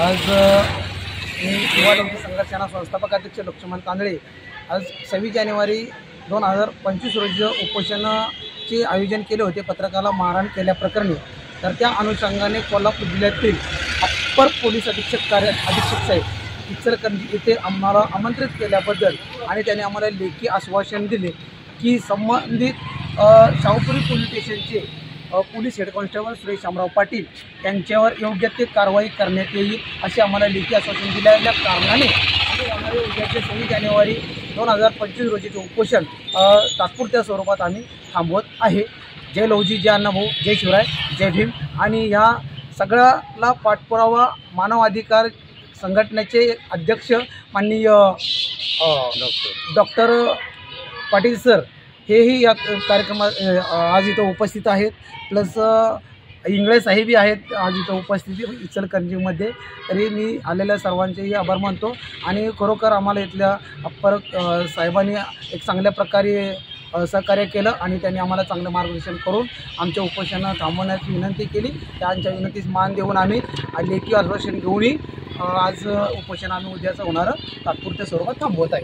आज मी युवा लोक संघटना संस्थापक अध्यक्ष लक्ष्मण कांदळे आज 26 जानेवारी 2025 रोजी उपोषणाचे आयोजन केले होते पत्रकाराला मारहाण केल्याप्रकरणी। तर त्या अनुषंगाने कोल्हापूर जिल्ह्यातील अप्पर पोलीस अधीक्षक साहेब इचलकरंजी येथे आम्हाला आमंत्रित केल्याबद्दल आणि त्यांनी आम्हाला लेखी आश्वासन दिले की संबंधित शाहूपुरी पोलीस स्टेशनचे police head constable Suresh Shamrao Patil यांच्यावर योग्य ते कारवाई करण्यात येईल असे आम्हाला लेखी आश्वासन दिलेल्या कारणाने आम्ही उद्याचे 26 जानेवारी 2025 रोजीचे उपोषण तात्पुरत्या स्वरूपात आम्ही थांबवत आहे। जय लवजी, जय अण्णाभाऊ, जय शिवराय, जय भीम। आणि ह्या सगळ्याला पाठपुरावा मानव अधिकार संघटनेचे अध्यक्ष माननीय डॉक्टर पाटील सर हेही या कार्यक्रमात आज इथं उपस्थित आहेत, प्लस इंगळे साहेबही आहेत आज इथं उपस्थित इचलकरंजीमध्ये। तरी मी आलेल्या सर्वांचेही आभार मानतो आणि खरोखर आम्हाला इथल्या अप्पर साहेबांनी एक चांगल्या प्रकारे सहकार्य केलं आणि त्यांनी आम्हाला चांगलं मार्गदर्शन करून आमच्या उपोषण थांबवण्याची विनंती केली। त्यांच्या विनंतीस मान देऊन आम्ही लेखी आश्वासन घेऊनही आज उपोषण आम्ही उद्याचं होणारं तात्पुरत्या स्वरूपात थांबवत आहे।